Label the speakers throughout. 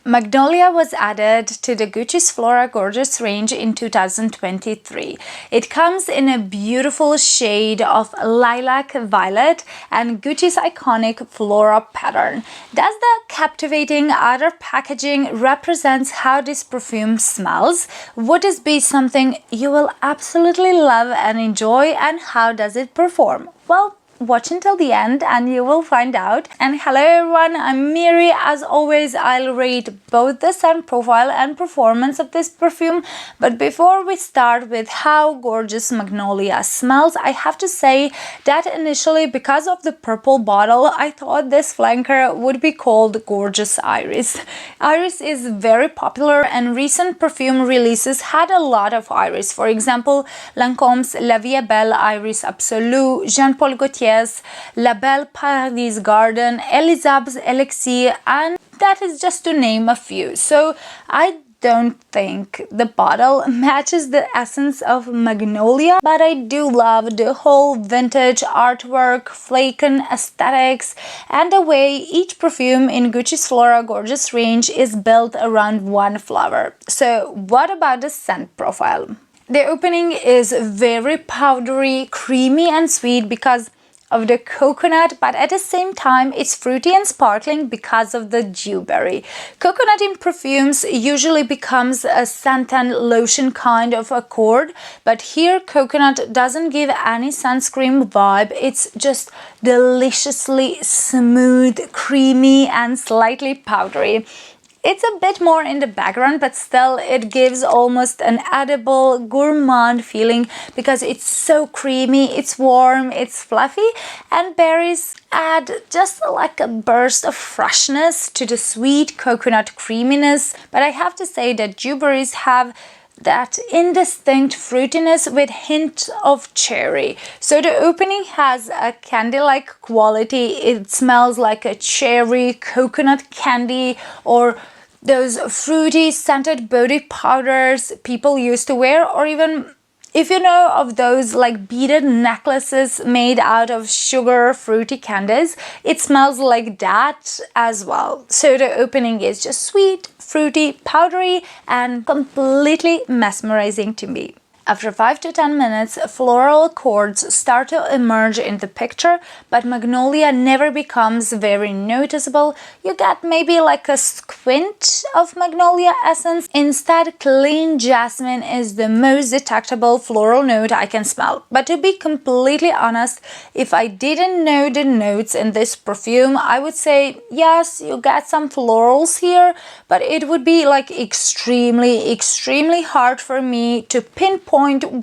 Speaker 1: Magnolia was added to the Gucci's Flora Gorgeous range in 2023. It comes in a beautiful shade of lilac violet and Gucci's iconic floral pattern. Thus, the captivating outer packaging represents how this perfume smells. Would this be something you will absolutely love and enjoy, and how does it perform? Well, watch until the end and you will find out. And hello everyone, I'm Miri. As always, I'll rate both the scent profile and performance of this perfume. But before we start with how gorgeous Magnolia smells, I have to say that initially, because of the purple bottle, I thought this flanker would be called Gorgeous Iris. Iris is very popular and recent perfume releases had a lot of iris. For example, Lancome's La Vie est Belle Iris Absolue, Jean Paul Gaultier's La Belle Paradise Garden, Elisabeth's Elixir, and that is just to name a few. So I don't think the bottle matches the essence of Magnolia, but I do love the whole vintage artwork, flaken aesthetics, and the way each perfume in Gucci's Flora Gorgeous range is built around one flower. So what about the scent profile? The opening is very powdery, creamy and sweet because of the coconut, but at the same time it's fruity and sparkling because of the dewberry. Coconut in perfumes usually becomes a scent and lotion kind of accord, but here coconut doesn't give any sunscreen vibe. It's just deliciously smooth, creamy and slightly powdery. It's a bit more in the background, but still it gives almost an edible gourmand feeling because it's so creamy, it's warm, it's fluffy, and berries add just like a burst of freshness to the sweet coconut creaminess. But I have to say that dewberries have that indistinct fruitiness with hint of cherry. So the opening has a candy-like quality. It smells like a cherry, coconut candy, or those fruity scented body powders people used to wear, or even if you know of those like beaded necklaces made out of sugar fruity candies, it smells like that as well. So the opening is just sweet, fruity, powdery, and completely mesmerizing to me. After 5 to 10 minutes, floral chords start to emerge in the picture, but Magnolia never becomes very noticeable. You get maybe like a squint of Magnolia essence. Instead, clean jasmine is the most detectable floral note I can smell. But to be completely honest, if I didn't know the notes in this perfume, I would say, yes, you get some florals here, but it would be like extremely hard for me to pinpoint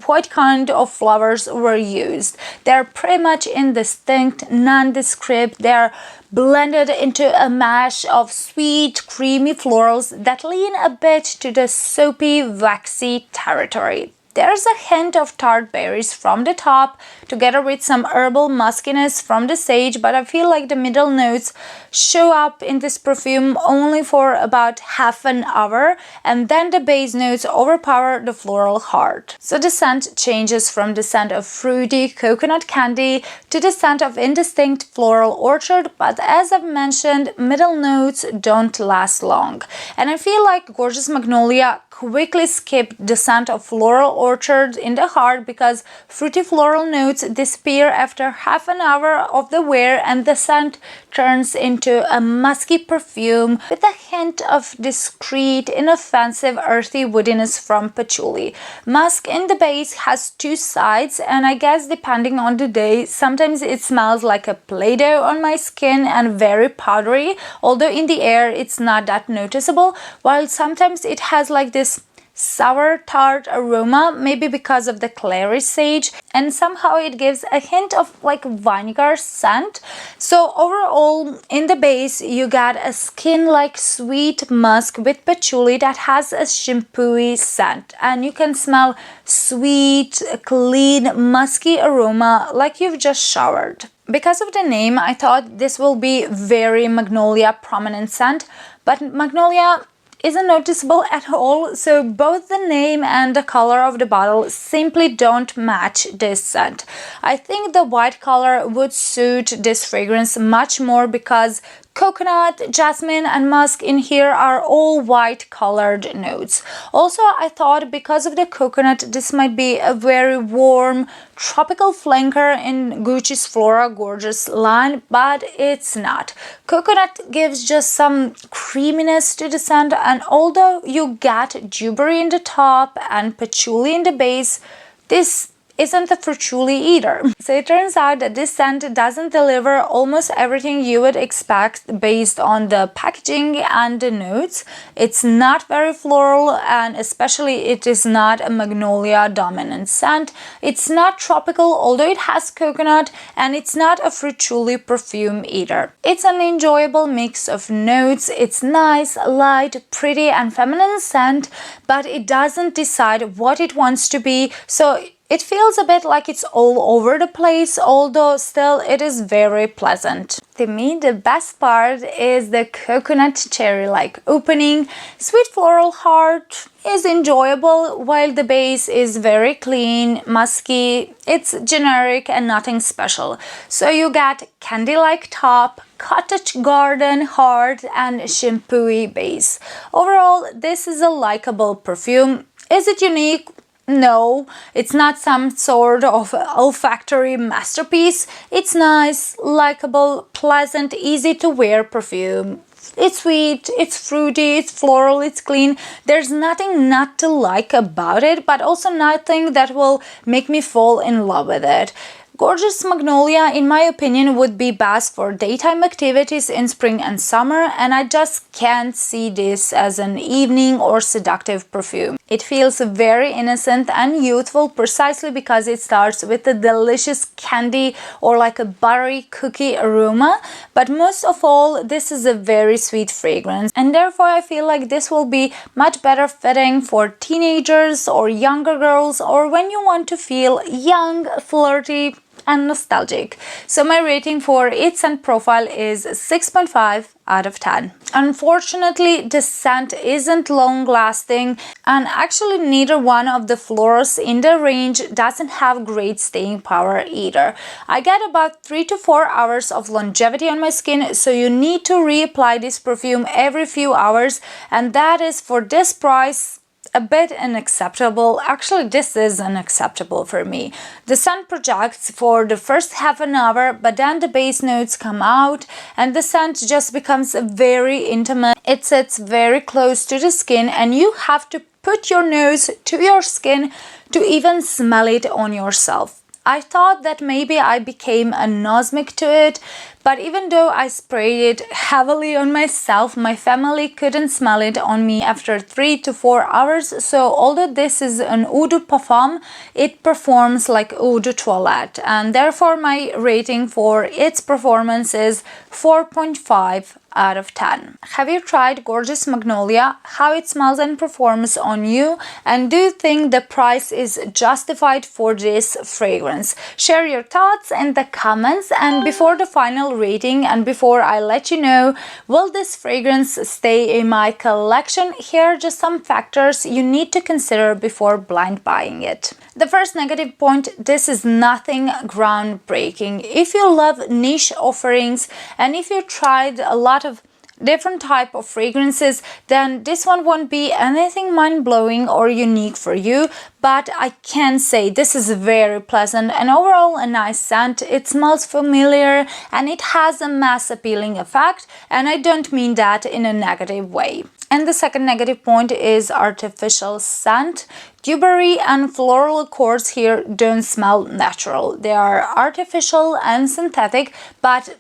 Speaker 1: what kind of flowers were used. They're pretty much indistinct, nondescript. They're blended into a mash of sweet, creamy florals that lean a bit to the soapy, waxy territory. There's a hint of tart berries from the top, together with some herbal muskiness from the sage, but I feel like the middle notes show up in this perfume only for about half an hour, and then the base notes overpower the floral heart. So the scent changes from the scent of fruity coconut candy to the scent of indistinct floral orchard, but as I've mentioned, middle notes don't last long. And I feel like Gorgeous Magnolia quickly skipped the scent of floral orchard in the heart because fruity floral notes disappear after half an hour of the wear, and the scent turns into a musky perfume with a hint of discreet, inoffensive, earthy woodiness from patchouli. Musk in the base has two sides, and I guess depending on the day, sometimes it smells like a Play-Doh on my skin and very powdery, although in the air it's not that noticeable, while sometimes it has like this sour tart aroma, maybe because of the clary sage, and somehow it gives a hint of like vinegar scent. So overall, in the base you get a skin like sweet musk with patchouli that has a shampooy scent, and you can smell sweet, clean, musky aroma like you've just showered. Because of the name, I thought this will be very Magnolia prominent scent, but Magnolia isn't noticeable at all, so both the name and the color of the bottle simply don't match this scent. I think the white color would suit this fragrance much more because Coconut, jasmine, and musk in here are all white colored notes. Also, I thought because of the coconut, this might be a very warm tropical flanker in Gucci's Flora Gorgeous line, but it's not. Coconut gives just some creaminess to the scent, and although you get dewberry in the top and patchouli in the base, this isn't a patchouli either. So it turns out that this scent doesn't deliver almost everything you would expect based on the packaging and the notes. It's not very floral, and especially it is not a Magnolia dominant scent. It's not tropical, although it has coconut, and it's not a patchouli perfume either. It's an enjoyable mix of notes. It's nice, light, pretty, and feminine scent, but it doesn't decide what it wants to be. So it feels a bit like it's all over the place, although still it is very pleasant. To me, the best part is the coconut cherry-like opening. Sweet floral heart is enjoyable, while the base is very clean, musky. It's generic and nothing special. So you get candy-like top, cottage garden heart, and shampooy base. Overall, this is a likable perfume. Is it unique? No, it's not some sort of olfactory masterpiece. It's nice, likable, pleasant, easy to wear perfume. It's sweet, it's fruity, it's floral, it's clean. There's nothing not to like about it, but also nothing that will make me fall in love with it. Gorgeous Magnolia, in my opinion, would be best for daytime activities in spring and summer, and I just can't see this as an evening or seductive perfume. It feels very innocent and youthful precisely because it starts with a delicious candy or like a buttery cookie aroma, but most of all, this is a very sweet fragrance, and therefore I feel like this will be much better fitting for teenagers or younger girls, or when you want to feel young, flirty, and nostalgic. So my rating for its scent profile is 6.5 out of 10. Unfortunately, the scent isn't long lasting, and actually neither one of the florals in the range doesn't have great staying power either. I get about 3 to 4 hours of longevity on my skin, so you need to reapply this perfume every few hours, and that is, for this price, a bit unacceptable. Actually, this is unacceptable for me. The scent projects for the first half an hour, but then the base notes come out and the scent just becomes very intimate. It sits very close to the skin, and you have to put your nose to your skin to even smell it on yourself. I thought that maybe I became anosmic to it, but even though I sprayed it heavily on myself, my family couldn't smell it on me after 3 to 4 hours. So although this is an eau de parfum, it performs like eau de toilette, and therefore my rating for its performance is 4.5 out of 10. Have you tried Gorgeous Magnolia? How it smells and performs on you? And do you think the price is justified for this fragrance? Share your thoughts in the comments. And before the final rating, and before I let you know, will this fragrance stay in my collection? Here are just some factors you need to consider before blind buying it. The first negative point: this is nothing groundbreaking. If you love niche offerings, and if you tried a lot of different type of fragrances, then this one won't be anything mind-blowing or unique for you. But I can say this is very pleasant and overall a nice scent. It smells familiar and it has a mass appealing effect, and I don't mean that in a negative way. And the second negative point is artificial scent. Dewberry and floral accords here don't smell natural. They are artificial and synthetic, but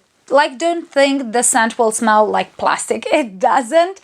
Speaker 1: don't think the scent will smell like plastic. It doesn't.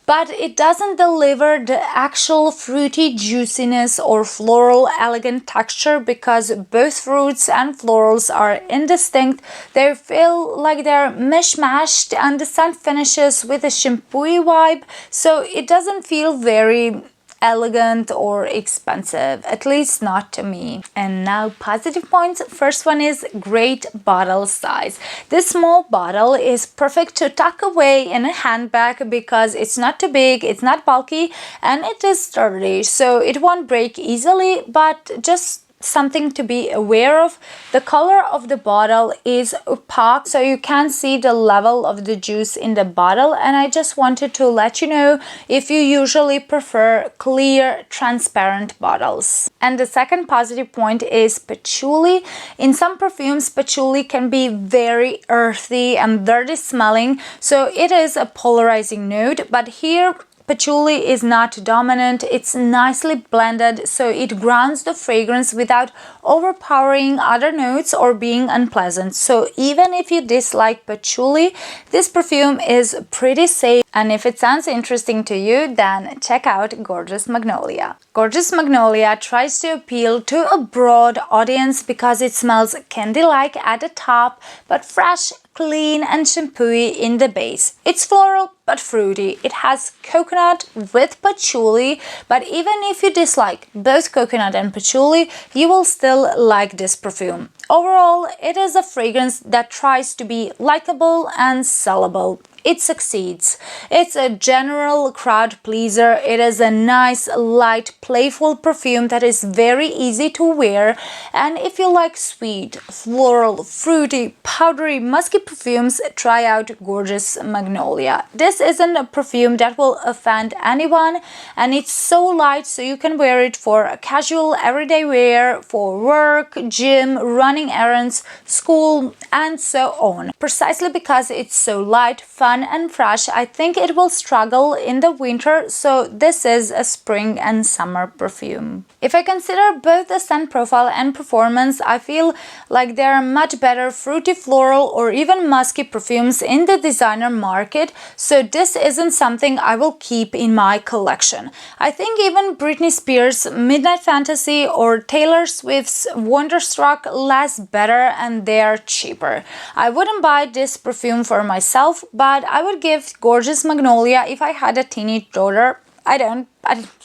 Speaker 1: But it doesn't deliver the actual fruity juiciness or floral elegant texture, because both fruits and florals are indistinct. They feel like they're mishmashed, and the scent finishes with a shampooy vibe, so it doesn't feel very elegant or expensive, at least not to me. And now positive points. First one is great bottle size. This small bottle is perfect to tuck away in a handbag because it's not too big, it's not bulky, and it is sturdy, so it won't break easily. But just something to be aware of. The color of the bottle is opaque, so you can't see the level of the juice in the bottle, and I just wanted to let you know if you usually prefer clear, transparent bottles. And the second positive point is patchouli. In some perfumes, patchouli can be very earthy and dirty smelling, so it is a polarizing note, but here patchouli is not dominant. It's nicely blended, so it grounds the fragrance without overpowering other notes or being unpleasant. So even if you dislike patchouli, this perfume is pretty safe. And if it sounds interesting to you, then check out Gorgeous Magnolia. Gorgeous Magnolia tries to appeal to a broad audience because it smells candy-like at the top, but fresh, clean and shampooy in the base. It's floral but fruity. It has coconut with patchouli, but even if you dislike both coconut and patchouli, you will still like this perfume. Overall, it is a fragrance that tries to be likable and sellable. It succeeds. It's a general crowd pleaser. It is a nice, light, playful perfume that is very easy to wear. And if you like sweet, floral, fruity, powdery, musky perfumes, try out Gorgeous Magnolia. This isn't a perfume that will offend anyone, and it's so light so you can wear it for casual everyday wear, for work, gym, running errands, school, and so on. Precisely because it's so light, fun, and fresh, I think it will struggle in the winter, so this is a spring and summer perfume. If I consider both the scent profile and performance, I feel like there are much better fruity, floral, or even musky perfumes in the designer market, so this isn't something I will keep in my collection. I think even Britney Spears' Midnight Fantasy or Taylor Swift's Wonderstruck last better, and they are cheaper. I wouldn't buy this perfume for myself, but I would give Gorgeous Magnolia if I had a teenage daughter.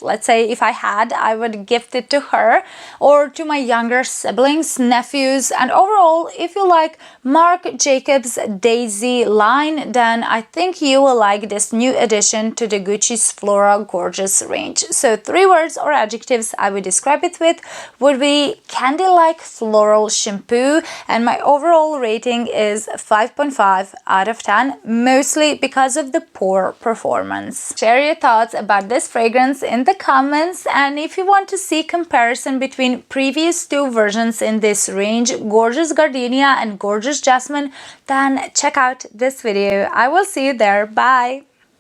Speaker 1: Let's say if I had, I would gift it to her or to my younger siblings, nephews. And overall, if you like Marc Jacobs Daisy line, then I think you will like this new addition to the Gucci's Flora Gorgeous range. So 3 words or adjectives I would describe it with would be candy-like floral shampoo, and my overall rating is 5.5 out of 10, mostly because of the poor performance. Share your thoughts about this fragrance in the comments, and if you want to see comparison between previous 2 versions in this range, Gorgeous Gardenia and Gorgeous Jasmine, then check out this video. I will see you there. Bye!